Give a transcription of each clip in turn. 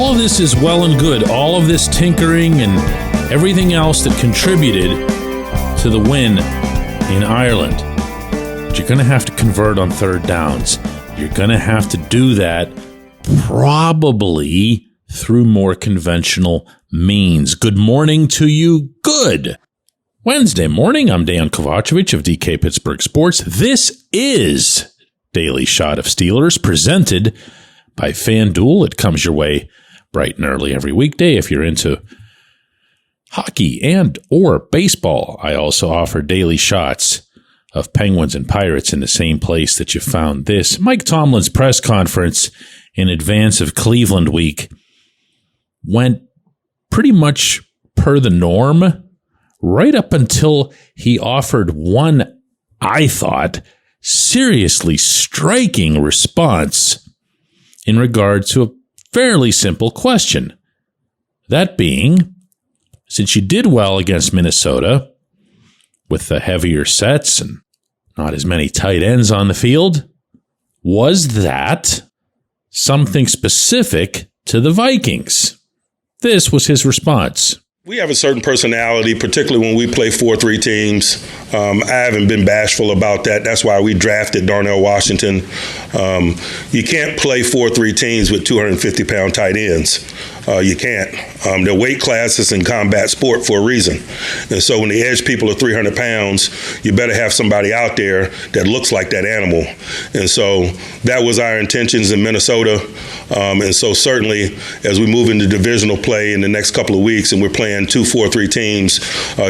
all of this is well and good. All of this tinkering and everything else that contributed to the win in Ireland. But you're going to have to convert on third downs. You're going to have to do that probably through more conventional means. Good morning to you. Good Wednesday morning. I'm Dejan Kovacevic of DK Pittsburgh Sports. This is Daily Shot of Steelers, presented by FanDuel. It comes your way bright and early every weekday if you're into hockey and or baseball. I also offer daily shots of Penguins and Pirates in the same place that you found this. Mike Tomlin's press conference in advance of Cleveland week went pretty much per the norm, right up until he offered one, I thought, seriously striking response in regard to a fairly simple question. That being, since you did well against Minnesota with the heavier sets and not as many tight ends on the field, was that something specific to the Vikings? This was his response. We have a certain personality, particularly when we play 4-3 teams. I haven't been bashful about that. That's why we drafted Darnell Washington. You can't play 4-3 teams with 250-pound tight ends. You can't. They're weight classes in combat sport for a reason. And so when the edge people are 300 pounds, you better have somebody out there that looks like that animal. And so that was our intentions in Minnesota. And so certainly as we move into divisional play in the next couple of weeks and we're playing 2 4-3 teams,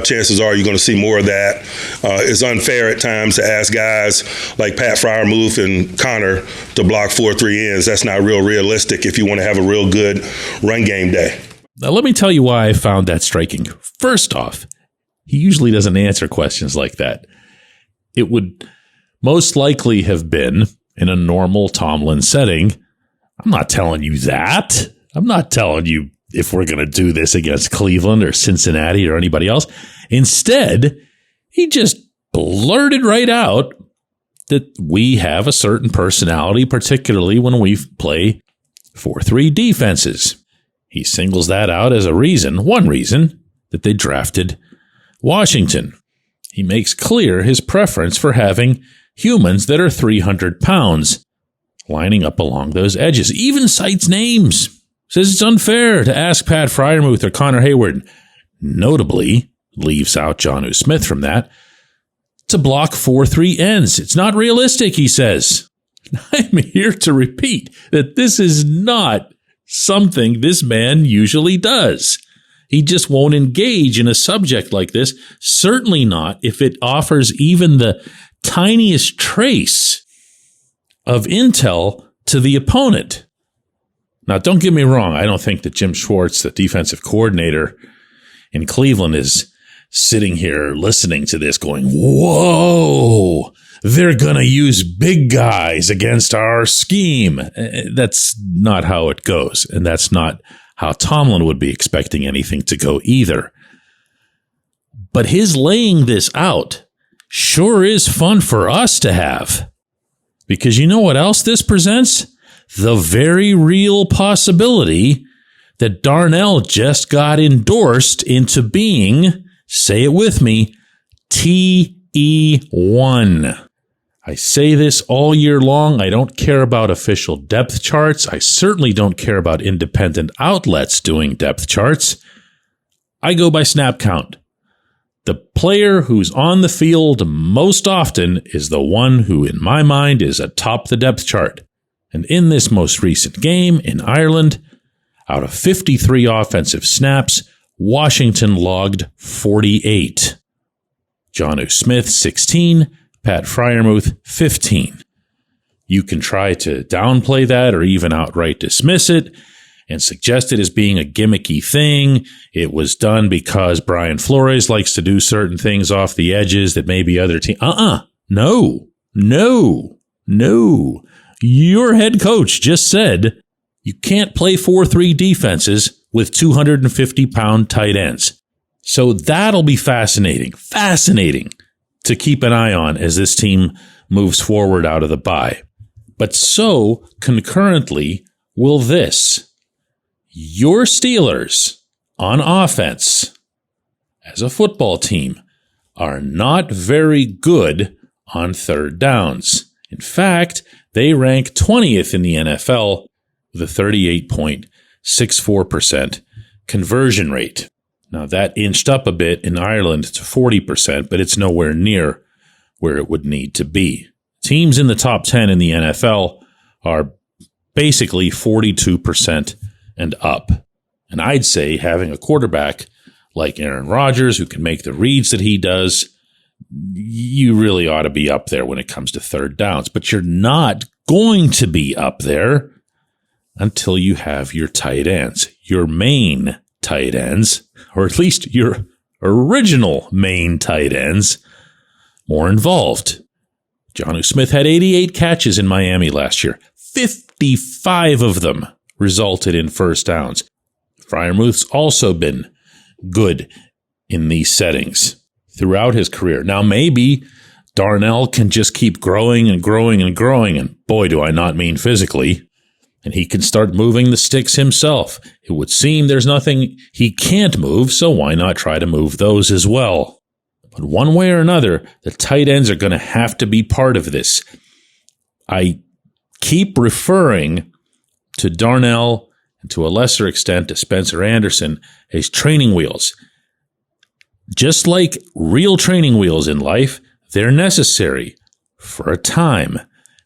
chances are you're going to see more of that. It's unfair at times to ask guys like Pat Freiermuth and Connor to block 4-3 ends. That's not real realistic if you want to have a real good run game day. Now, let me tell you why I found that striking. First off, he usually doesn't answer questions like that. It would most likely have been in a normal Tomlin setting. I'm not telling you that. I'm not telling you if we're going to do this against Cleveland or Cincinnati or anybody else. Instead, he just blurted right out that we have a certain personality, particularly when we play 4-3 defenses. He singles that out as a reason, one reason, that they drafted Washington. He makes clear his preference for having humans that are 300 pounds lining up along those edges. Even cites names. Says it's unfair to ask Pat Freiermuth or Connor Hayward. Notably, leaves out Jonnu Smith from that, to block 4-3 ends. It's not realistic, he says. I'm here to repeat that this is not something this man usually does. He just won't engage in a subject like this, certainly not if it offers even the tiniest trace of intel to the opponent. Now, don't get me wrong. I don't think that Jim Schwartz, the defensive coordinator in Cleveland, is sitting here listening to this going, whoa, they're going to use big guys against our scheme. That's not how it goes. And that's not how Tomlin would be expecting anything to go either. But his laying this out sure is fun for us to have. Because you know what else this presents? The very real possibility that Darnell just got endorsed into being, say it with me, TE1. I say this all year long. I don't care about official depth charts. I certainly don't care about independent outlets doing depth charts. I go by snap count. The player who's on the field most often is the one who, in my mind, is atop the depth chart. And in this most recent game in Ireland, out of 53 offensive snaps, Washington logged 48. Jonnu Smith, 16. Pat Freiermuth, 15. You can try to downplay that or even outright dismiss it and suggest it as being a gimmicky thing. It was done because Brian Flores likes to do certain things off the edges that maybe other teams... No. Your head coach just said you can't play 4-3 defenses with 250-pound tight ends. So that'll be fascinating to keep an eye on as this team moves forward out of the bye. But so, concurrently, will this. Your Steelers on offense as a football team are not very good on third downs. In fact, they rank 20th in the NFL with a 38.64% conversion rate. Now, that inched up a bit in Ireland to 40%, but it's nowhere near where it would need to be. Teams in the top 10 in the NFL are basically 42% and up. And I'd say having a quarterback like Aaron Rodgers, who can make the reads that he does, you really ought to be up there when it comes to third downs. But you're not going to be up there until you have your tight ends, your main tight ends, or at least your original main tight ends, more involved. Jonnu Smith had 88 catches in Miami last year. 55 of them resulted in first downs. Freiermuth's also been good in these settings throughout his career. Now, maybe Darnell can just keep growing and growing and growing, and boy, do I not mean physically, and he can start moving the sticks himself. It would seem there's nothing he can't move, so why not try to move those as well? But one way or another, the tight ends are going to have to be part of this. I keep referring to Darnell and to a lesser extent to Spencer Anderson as training wheels. Just like real training wheels in life, they're necessary for a time.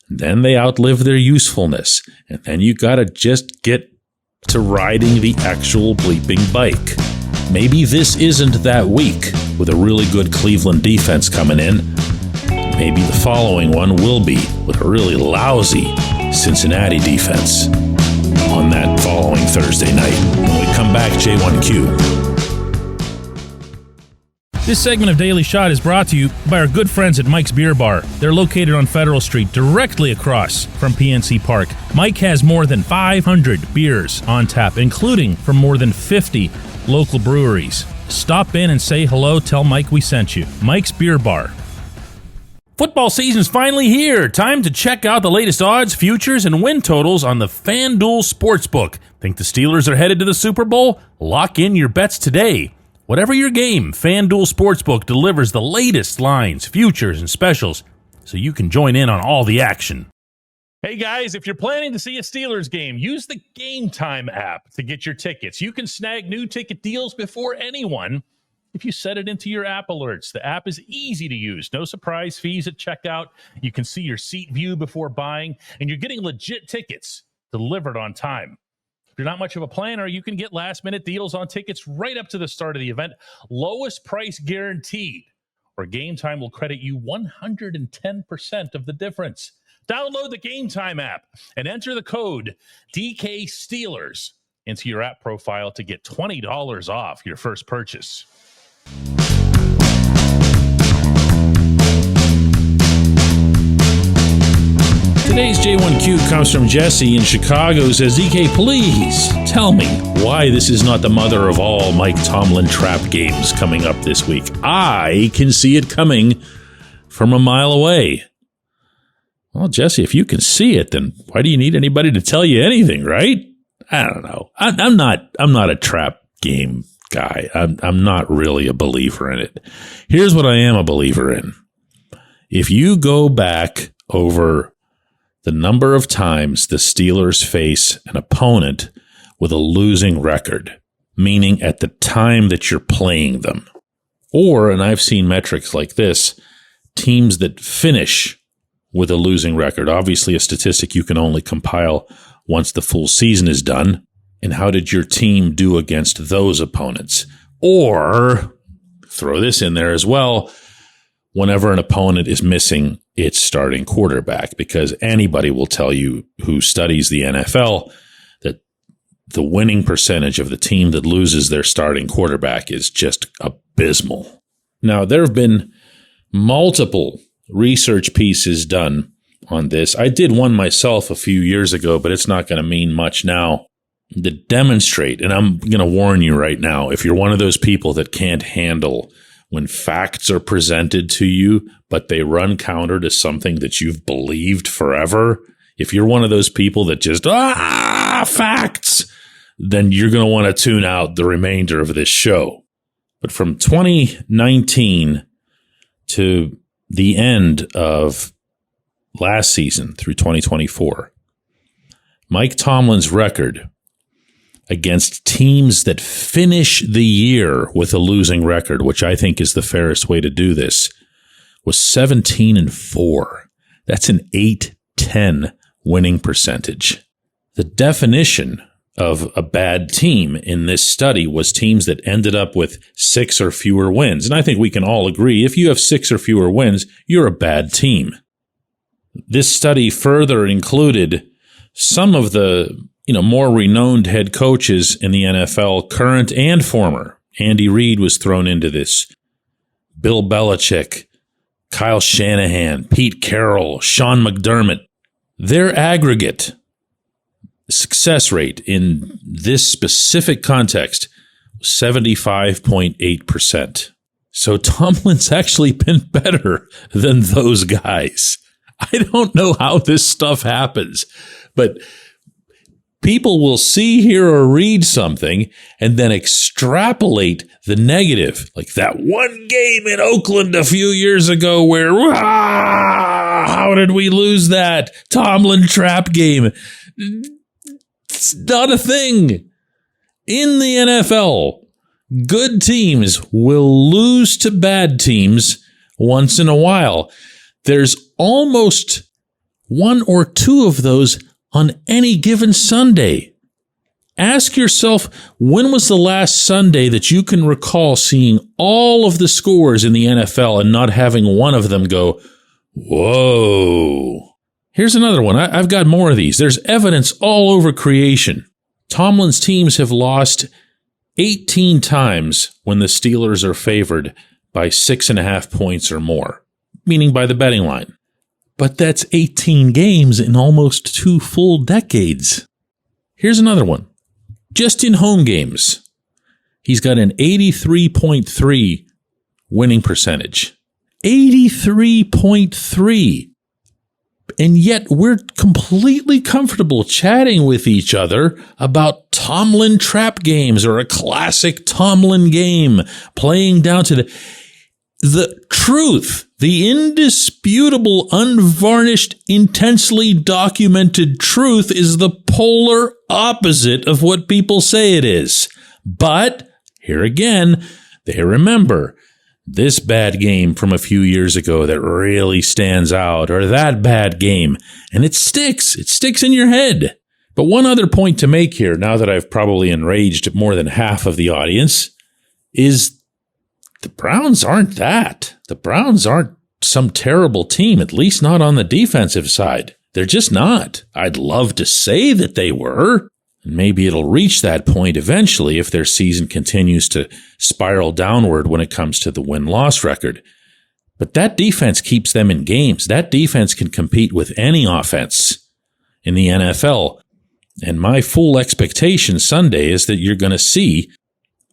Then they outlive their usefulness. And then you got to just get to riding the actual bleeping bike. Maybe this isn't that week with a really good Cleveland defense coming in. Maybe the following one will be with a really lousy Cincinnati defense on that following Thursday night. When we come back, J1Q. This segment of Daily Shot is brought to you by our good friends at Mike's Beer Bar. They're located on Federal Street, directly across from PNC Park. Mike has more than 500 beers on tap, including from more than 50 local breweries. Stop in and say hello. Tell Mike we sent you. Mike's Beer Bar. Football season's finally here. Time to check out the latest odds, futures, and win totals on the FanDuel Sportsbook. Think the Steelers are headed to the Super Bowl? Lock in your bets today. Whatever your game, FanDuel Sportsbook delivers the latest lines, futures, and specials so you can join in on all the action. Hey guys, if you're planning to see a Steelers game, use the Game Time app to get your tickets. You can snag new ticket deals before anyone if you set it into your app alerts. The app is easy to use. No surprise fees at checkout. You can see your seat view before buying, and you're getting legit tickets delivered on time. If you're not much of a planner, you can get last-minute deals on tickets right up to the start of the event. Lowest price guaranteed, or Game Time will credit you 110% of the difference. Download the Game Time app and enter the code DK Steelers into your app profile to get $20 off your first purchase. Today's J1Q comes from Jesse in Chicago, who says, DK, please tell me why this is not the mother of all Mike Tomlin trap games coming up this week. I can see it coming from a mile away. Well, Jesse, if you can see it, then why do you need anybody to tell you anything, right? I don't know. I'm not a trap game guy. I'm not really a believer in it. Here's what I am a believer in. If you go back over the number of times the Steelers face an opponent with a losing record, meaning at the time that you're playing them, or, and I've seen metrics like this, teams that finish with a losing record, obviously a statistic you can only compile once the full season is done, and how did your team do against those opponents? Or, throw this in there as well, whenever an opponent is missing its starting quarterback, because anybody will tell you who studies the NFL that the winning percentage of the team that loses their starting quarterback is just abysmal. Now, there have been multiple research pieces done on this. I did one myself a few years ago, but it's not going to mean much now, to demonstrate, and I'm going to warn you right now, if you're one of those people that can't handle when facts are presented to you, but they run counter to something that you've believed forever, if you're one of those people that just, facts, then you're going to want to tune out the remainder of this show. But from 2019 to the end of last season through 2024, Mike Tomlin's record against teams that finish the year with a losing record, which I think is the fairest way to do this, was 17-4. That's an 8-10 winning percentage. The definition of a bad team in this study was teams that ended up with 6 or fewer wins. And I think we can all agree, if you have 6 or fewer wins, you're a bad team. This study further included some of the more renowned head coaches in the NFL, current and former. Andy Reid was thrown into this. Bill Belichick, Kyle Shanahan, Pete Carroll, Sean McDermott. Their aggregate success rate in this specific context was 75.8%. So Tomlin's actually been better than those guys. I don't know how this stuff happens, but people will see, hear, or read something and then extrapolate the negative. Like that one game in Oakland a few years ago where, how did we lose that? Tomlin trap game. It's not a thing. In the NFL, good teams will lose to bad teams once in a while. There's almost 1 or 2 of those on any given Sunday. Ask yourself, when was the last Sunday that you can recall seeing all of the scores in the NFL and not having one of them go, whoa? Here's another one. I've got more of these. There's evidence all over creation. Tomlin's teams have lost 18 times when the Steelers are favored by 6.5 points or more, meaning by the betting line. But that's 18 games in almost 2 full decades. Here's another one. Just in home games, he's got an 83.3 winning percentage. 83.3. And yet we're completely comfortable chatting with each other about Tomlin trap games or a classic Tomlin game, playing down to the truth, the indisputable, unvarnished, intensely documented truth is the polar opposite of what people say it is. But here again, they remember this bad game from a few years ago that really stands out, or that bad game, and it sticks. It sticks in your head. But one other point to make here, now that I've probably enraged more than half of the audience, is the Browns aren't that. The Browns aren't some terrible team, at least not on the defensive side. They're just not. I'd love to say that they were. Maybe it'll reach that point eventually if their season continues to spiral downward when it comes to the win-loss record. But that defense keeps them in games. That defense can compete with any offense in the NFL. And my full expectation Sunday is that you're going to see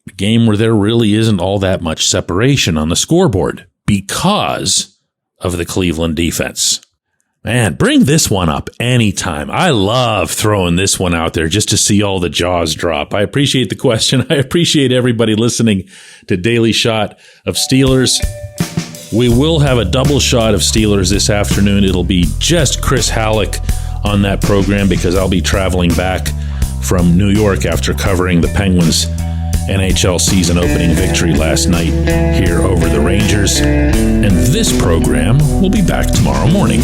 a game where there really isn't all that much separation on the scoreboard because of the Cleveland defense. Man, bring this one up anytime. I love throwing this one out there just to see all the jaws drop. I appreciate the question. I appreciate everybody listening to Daily Shot of Steelers. We will have a double shot of Steelers this afternoon. It'll be just Chris Halleck on that program because I'll be traveling back from New York after covering the Penguins' NHL season opening victory last night here over the Rangers. And this program will be back tomorrow morning.